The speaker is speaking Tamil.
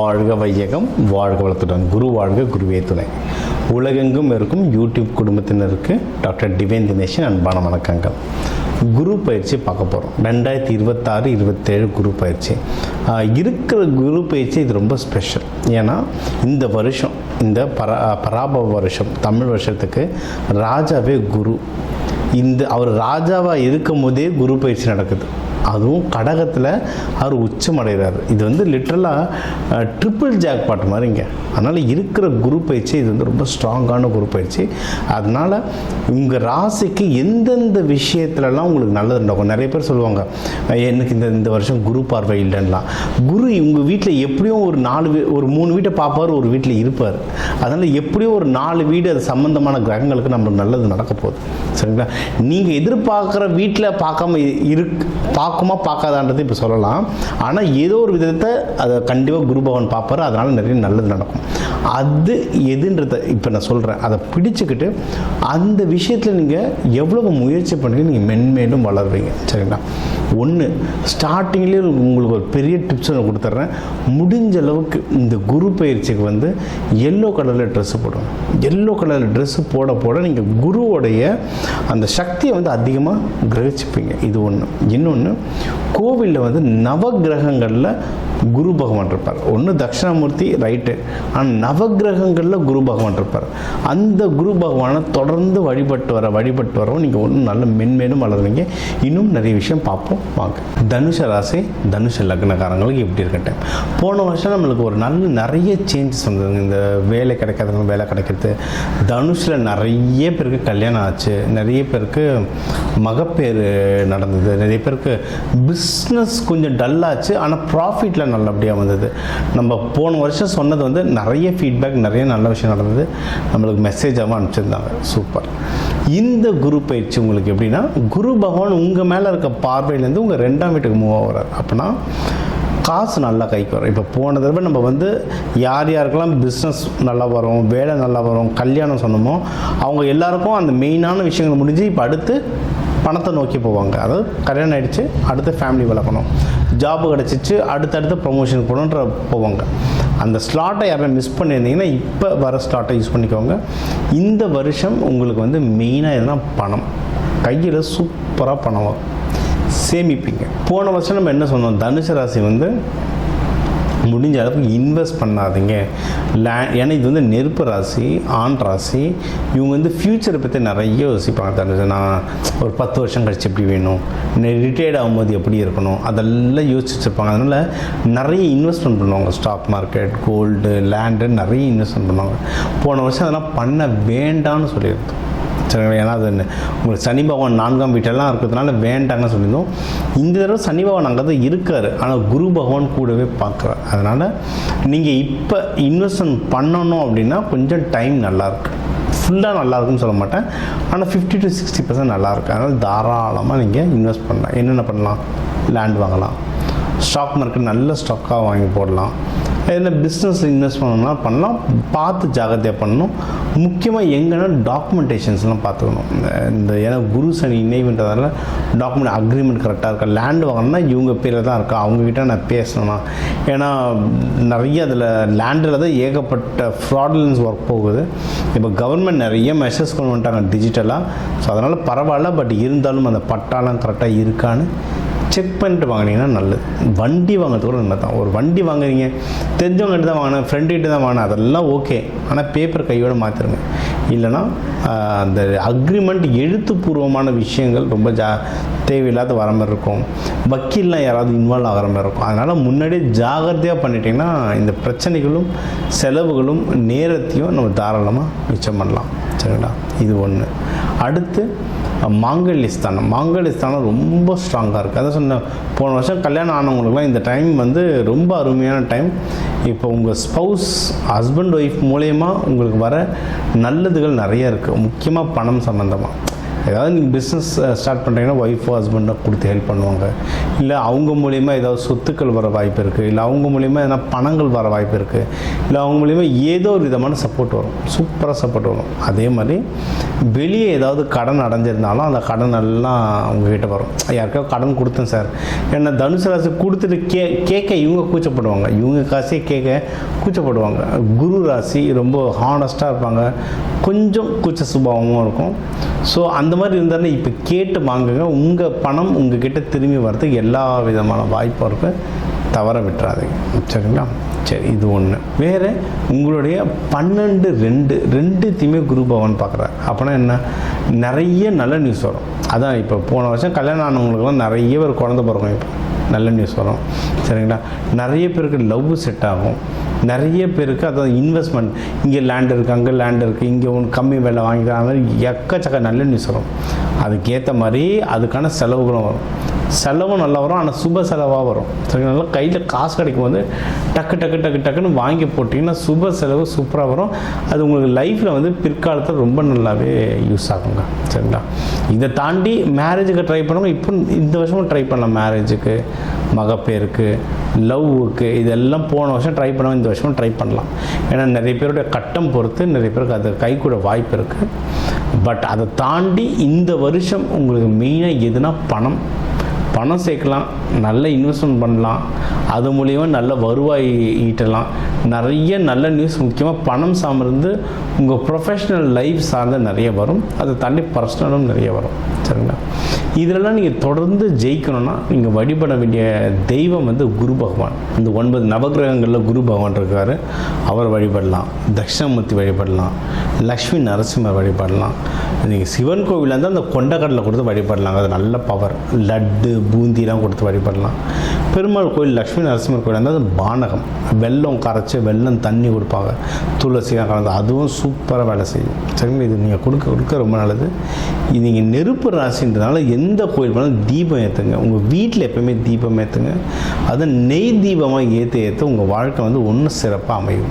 வாழ்க வையகம், வாழ்க வளத்துடன். குரு வாழ்க, குருவே துணை. உலகெங்கும் இருக்கும் யூடியூப் குடும்பத்தினருக்கு டாக்டர் டிவைன் தினேஷன் அன்பான வணக்கங்கள். குரு பயிற்சி பார்க்க போகிறோம். 2026-27 குரு பயிற்சி இருக்கிற குரு பயிற்சி இது ரொம்ப ஸ்பெஷல். ஏன்னா இந்த வருஷம், இந்த பராபவ வருஷம், தமிழ் வருஷத்துக்கு ராஜாவே குரு. அவர் ராஜாவாக இருக்கும் போதே குரு பயிற்சி நடக்குது. அதுவும் கடகத்தில் அவர் உச்சமடைகிறார். இது லிட்ரலாக ட்ரிபிள் ஜாக்பாட் மாதிரிங்க. அதனால் இருக்கிற குரு பயிற்சி இது ரொம்ப ஸ்ட்ராங்கான குரு பயிற்சி. அதனால் உங்கள் ராசிக்கு எந்தெந்த விஷயத்துலலாம் உங்களுக்கு நல்லது நடக்கும். நிறைய பேர் சொல்லுவாங்க, எனக்கு இந்த வருஷம் குரு பார்வை இல்லைன்னா. குரு உங்கள் வீட்டில் எப்படியும் ஒரு 3 வீட்டை பார்ப்பார், ஒரு வீட்டில் இருப்பார். அதனால் எப்படியும் ஒரு 4 வீடு அது சம்மந்தமான கிரகங்களுக்கு நம்மளுக்கு நல்லது நடக்க போகுது. சரிங்களா? நீங்கள் எதிர்பார்க்குற வீட்டில் பார்க்குமா பார்க்காதான்றது இப்போ சொல்லலாம். ஆனால் ஏதோ ஒரு விதத்தை அதை கண்டிப்பாக குரு பகவான் பார்ப்பார். அதனால் நிறைய நல்லது நடக்கும். அது எதுன்றதை இப்போ நான் சொல்கிறேன். அதை பிடிச்சிக்கிட்டு அந்த விஷயத்தில் நீங்கள் எவ்வளவு முயற்சி பண்ணி நீங்கள் மென்மேலும் வளருவீங்க. சரிங்களா? ஒன்று, ஸ்டார்டிங்லேயே உங்களுக்கு ஒரு பெரிய டிப்ஸ் நான் கொடுத்துட்றேன். முடிஞ்ச அளவுக்கு இந்த குரு பயிற்சிக்கு எல்லோ கலரில் ட்ரெஸ்ஸு போடுவோம். எல்லோ கலரில் ட்ரெஸ்ஸு போட நீங்கள் குருவோடைய அந்த சக்தியை அதிகமாக கிரகிச்சுப்பீங்க. இது ஒன்று. இன்னொன்று, கோவிலில் நவகிரகங்களில் குரு பகவான் இருப்பார். ஒன்று தட்சிணாமூர்த்தி, ரைட்டு. ஆனால் நவகிரகங்களில் குரு பகவான் இருப்பார். அந்த குரு பகவானை தொடர்ந்து வழிபட்டு வரவும் நீங்கள் ஒன்றும் நல்ல மென்மேலும் வளருவீங்க. இன்னும் நிறைய விஷயம் பார்ப்போம் வாங்க. தனுஷ ராசி, தனுஷ லக்னக்காரங்களுக்கு எப்படி இருக்கட்டும். போன வருஷம் நம்மளுக்கு ஒரு நிறைய சேஞ்சஸ் வந்ததுங்க. இந்த வேலை கிடைக்காதவங்க வேலை கிடைக்கிறது, தனுஷில் நிறைய பேருக்கு கல்யாணம் ஆச்சு, நிறைய பேருக்கு மகப்பேறு நடந்தது, நிறைய பேருக்கு பிஸ்னஸ் கொஞ்சம் டல்லாச்சு, ஆனால் ப்ராஃபிட்டில் நல்லபடியாக வந்தது. நம்ம போன வருஷம் சொன்னது நிறைய ஃபீட்பேக், நிறைய நல்ல விஷயம் நடந்தது. நம்மளுக்கு மெசேஜாகவும் அனுப்பிச்சிருந்தாங்க. சூப்பர். இந்த குரு பயிற்சி உங்களுக்கு எப்படின்னா, குரு பகவான் உங்கள் மேலே இருக்க பார்வையிலேருந்து உங்கள் 2ஆம் வீட்டுக்கு மூவ் ஆகிறார். அப்படின்னா காசு நல்லா கைக்கு வரும். இப்போ போன தடவை நம்ம யாருக்கெல்லாம் பிஸ்னஸ் நல்லா வரும், வேலை நல்லா வரும், கல்யாணம் சொன்னோமோ அவங்க எல்லாருக்கும் அந்த மெயினான விஷயங்கள் முடிஞ்சு இப்போ அடுத்து பணத்தை நோக்கி போவாங்க. அதாவது கல்யாணம் ஆகிடுச்சு, அடுத்து ஃபேமிலி வளர்க்கணும், ஜாப்பு கிடச்சிச்சு, அடுத்தடுத்து ப்ரொமோஷனுக்கு போகணுன்ற போவாங்க. அந்த ஸ்லாட்டை யாரும் மிஸ் பண்ணியிருந்தீங்கன்னா இப்போ வர ஸ்லாட்டை யூஸ் பண்ணிக்கோங்க. இந்த வருஷம் உங்களுக்கு மெயினாக எதுனா பணம் கையில் சூப்பராக பணம் வரும், சேமிப்பீங்க. போன வருஷம் நம்ம என்ன சொன்னோம், தனுசு ராசி முடிஞ்ச அளவுக்கு இன்வெஸ்ட் பண்ணாதீங்க. ஏன்னா இது நெருப்பு ராசி, ஆண் ராசி. இவங்க ஃப்யூச்சரை பற்றி நிறைய யோசிப்பாங்க. தனுசு, நான் ஒரு 10 வருஷம் கழிச்சு எப்படி வேணும், ரிட்டையர்ட் ஆகும்போது எப்படி இருக்கணும், அதெல்லாம் யோசிச்சுருப்பாங்க. அதனால் நிறைய இன்வெஸ்ட்மெண்ட் பண்ணுவாங்க. ஸ்டாக் மார்க்கெட், கோல்டு, லேண்டு, நிறைய இன்வெஸ்ட்மெண்ட் பண்ணுவாங்க. போன வருஷம் அதெல்லாம் பண்ண வேண்டாம்னு சொல்லியிருந்தோம். சரிங்களா? ஏன்னா அது உங்களுக்கு சனி பகவான் 4ஆம் வீட்டெல்லாம் இருக்கிறதுனால வேண்டாங்கன்னு சொல்லியிருந்தோம். இந்த தடவை சனி பகவான் அங்கே தான் இருக்கார், ஆனால் குரு பகவான் கூடவே பார்க்குறார். அதனால் நீங்கள் இப்போ இன்வெஸ்ட்மெண்ட் பண்ணணும் அப்படின்னா கொஞ்சம் டைம் நல்லாயிருக்கு. ஃபுல்லாக நல்லாயிருக்குன்னு சொல்ல மாட்டேன், ஆனால் 50 to 60% நல்லாயிருக்கு. அதனால் தாராளமாக நீங்கள் இன்வெஸ்ட் பண்ணலாம். என்னென்ன பண்ணலாம்? லேண்ட் வாங்கலாம், ஸ்டாக் மார்க்கெட் நல்ல ஸ்டாக்காக வாங்கி போடலாம், எதில் பிஸ்னஸ் இன்வெஸ்ட் பண்ணலாம். பார்த்து ஜாகிரதையாக பண்ணணும். முக்கியமாக எங்கன்னா டாக்குமெண்டேஷன்ஸ்லாம் பார்த்துக்கணும். ஏன்னா குரு சனி இணைவுன்றதால டாக்குமெண்ட் அக்ரிமெண்ட் கரெக்டாக இருக்கா, லேண்டு வாங்கணும்னா இவங்க பேரில் தான் இருக்கா, அவங்கக்கிட்ட நான் பேசணும்னா. ஏன்னா நிறைய அதில் லேண்டில் தான் ஏகப்பட்ட ஃப்ராட்லன்ஸ் ஒர்க் போகுது. இப்போ கவர்மெண்ட் நிறைய மெஷர்ஸ் கொண்டு வந்துட்டாங்க டிஜிட்டலாக. ஸோ அதனால் பரவாயில்ல. பட் இருந்தாலும் அந்த பட்டாலாம் கரெக்டாக இருக்கான்னு செக் பண்ணிட்டு வாங்கினீங்கன்னா நல்லது. வண்டி வாங்கிறது கூட நல்லது தான். ஒரு வண்டி வாங்குறீங்க, தெரிஞ்சவங்ககிட்ட தான் வாங்கினேன், ஃப்ரெண்டுகிட்ட தான் வாங்கினேன், அதெல்லாம் ஓகே. ஆனால் பேப்பர் கையோடு மாற்றிருங்க. இல்லைனா அந்த அக்ரிமெண்ட் எழுத்துப்பூர்வமான விஷயங்கள் ரொம்ப தேவையில்லாத வர மாதிரி இருக்கும். வக்கீல்லாம் யாராவது இன்வால்வ் ஆகிற மாதிரி இருக்கும். அதனால் முன்னாடியே ஜாகிரதையாக பண்ணிட்டீங்கன்னா இந்த பிரச்சனைகளும் செலவுகளும் நேரத்தையும் நம்ம தாராளமாக மிச்சம் பண்ணலாம். சரிங்களா? இது ஒன்று. அடுத்து மாங்கல்யஸ்தானம் ரொம்ப ஸ்ட்ராங்காக இருக்குது. அதான் சொன்ன, போன வருஷம் கல்யாணம் ஆனவங்களுக்குலாம் இந்த டைம் ரொம்ப அருமையான டைம். இப்போ உங்கள் ஸ்பௌஸ், ஹஸ்பண்ட் ஒய்ஃப் மூலயமா உங்களுக்கு வர நல்லதுகள் நிறைய இருக்குது. முக்கியமாக பணம் சம்மந்தமாக. ஏதாவது நீங்கள் பிஸ்னஸ் ஸ்டார்ட் பண்ணுறீங்கன்னா ஒய்ஃபோ ஹஸ்பண்டோ கொடுத்து ஹெல்ப் பண்ணுவாங்க. இல்லை அவங்க மூலிமா ஏதாவது சொத்துக்கள் வர வாய்ப்பு இருக்குது, இல்லை அவங்க மூலிமா எதனா பணங்கள் வர வாய்ப்பு இருக்குது, இல்லை அவங்க மூலிமா ஏதோ ஒரு விதமான சப்போர்ட் வரும், சூப்பராக சப்போர்ட் வரும். அதே மாதிரி வெளியே ஏதாவது கடன் அடைஞ்சிருந்தாலும் அந்த கடன் எல்லாம் அவங்கக்கிட்ட வரும். யாருக்காவது கடன் கொடுத்தேன் சார், ஏன்னா தனுசு ராசி கொடுத்துட்டு கேட்க இவங்க கூச்சப்படுவாங்க, இவங்க காசே கேட்க கூச்சப்படுவாங்க. குரு ராசி ரொம்ப ஹானஸ்ட்டாக இருப்பாங்க, கொஞ்சம் கூச்ச சுபாவமும் இருக்கும். ஸோ அந்த மாதிரி இருந்தாலும் இப்போ கேட்டு வாங்குங்க. உங்கள் பணம் உங்கள் கிட்ட திரும்பி வர்றதுக்கு எல்லா விதமான வாய்ப்பும் இருக்குது, தவற விட்டுறாதீங்க. சரிங்களா? சரி, இது ஒன்று. வேறு உங்களுடைய 12-2 குரு பகவான் பார்க்குறாரு. அப்போனா என்ன, நிறைய நல்ல நியூஸ் வரும். அதான் இப்போ போன வருஷம் கல்யாணம் ஆனவங்களுக்குலாம் நிறைய பேர் குழந்தை பிறக்கும், இப்போ நல்ல நியூஸ் வரும். சரிங்களா? நிறைய பேருக்கு லவ் செட் ஆகும், நிறைய பேருக்கு அதாவது இன்வெஸ்ட்மெண்ட், இங்கே லேண்ட் இருக்குது, அங்கே லேண்ட் இருக்குது, இங்கே ஒன்று கம்மி விலை வாங்கிக்கிற மாதிரி எக்கச்சக்க நல்ல நியூஸ் வரும். அதுக்கேற்ற மாதிரி அதுக்கான செலவுகளும் வரும். செலவும் நல்லா வரும், ஆனால் சுப செலவாக வரும். சரிங்களா? நல்லா கையில் காசு கிடைக்கும் போது டக்குன்னு வாங்கி போட்டிங்கன்னா சுப செலவு சூப்பராக வரும். அது உங்களுக்கு லைஃப்பில் வந்து பிற்காலத்தில் ரொம்ப நல்லாவே யூஸ் ஆகுங்க. சரிங்களா? இதை தாண்டி மேரேஜுக்கு ட்ரை பண்ணுங்க. இப்போ இந்த வருஷமும் ட்ரை பண்ணலாம், மேரேஜுக்கு, மகப்பேருக்கு, லவ்வுக்கு, இதெல்லாம் போன வருஷம் ட்ரை பண்ணாமல் இந்த வருஷமும் ட்ரை பண்ணலாம். ஏன்னா நிறைய பேருடைய கட்டம் பொறுத்து நிறைய பேருக்கு அது கை கூட வாய்ப்பு இருக்குது. பட் அதை தாண்டி இந்த வருஷம் உங்களுக்கு மெயினாக எதுனா பணம் சேர்க்கலாம், நல்ல இன்வெஸ்ட்மெண்ட் பண்ணலாம், அது மூலிமா நல்ல வருவாய் ஈட்டலாம். நிறைய நல்ல நியூஸ், முக்கியமாக பணம் சார்ந்து உங்கள் ப்ரொஃபஷ்னல் லைஃப் சார்ந்த நிறைய வரும். அதை தாண்டி பர்சனலும் நிறைய வரும். சரிங்களா? இதிலெல்லாம் நீங்கள் தொடர்ந்து ஜெயிக்கணும்னா நீங்கள் வழிபட வேண்டிய தெய்வம் வந்து குரு பகவான். இந்த 9 நவகிரகங்களில் குரு பகவான் இருக்கார், அவர் வழிபடலாம். தட்சிணாமூர்த்தி வழிபடலாம், லக்ஷ்மி நரசிம்மர் வழிபடலாம். நீங்கள் சிவன் கோவிலில் இருந்தால் அந்த கொண்டக்கடலை கொடுத்து வழிபடலாம், அது நல்ல பவர். லட்டு பூந்திலாம் கொடுத்து வழிபடலாம். பெருமாள் கோயில், லக்ஷ்மி நரசிம்மர் கோயில் இருந்தால் அது பானகம், வெல்லம் கரைச்சி வெல்லம் தண்ணி கொடுப்பாங்க, துளசியாக கலந்து, அதுவும் சூப்பராக வேலை செய்யும். சரிங்களா? இது நீங்கள் கொடுக்க ரொம்ப நல்லது. இது நீங்கள் நெருப்பு ராசின்றதுனால எந்த கோயில் போனாலும் தீபம் ஏற்றுங்க. உங்கள் வீட்டில் எப்போயுமே தீபம் ஏற்றுங்க. அதை நெய் தீபமாக ஏற்ற உங்கள் வாழ்க்கை வந்து ஒன்றும் சிறப்பாக அமையும்.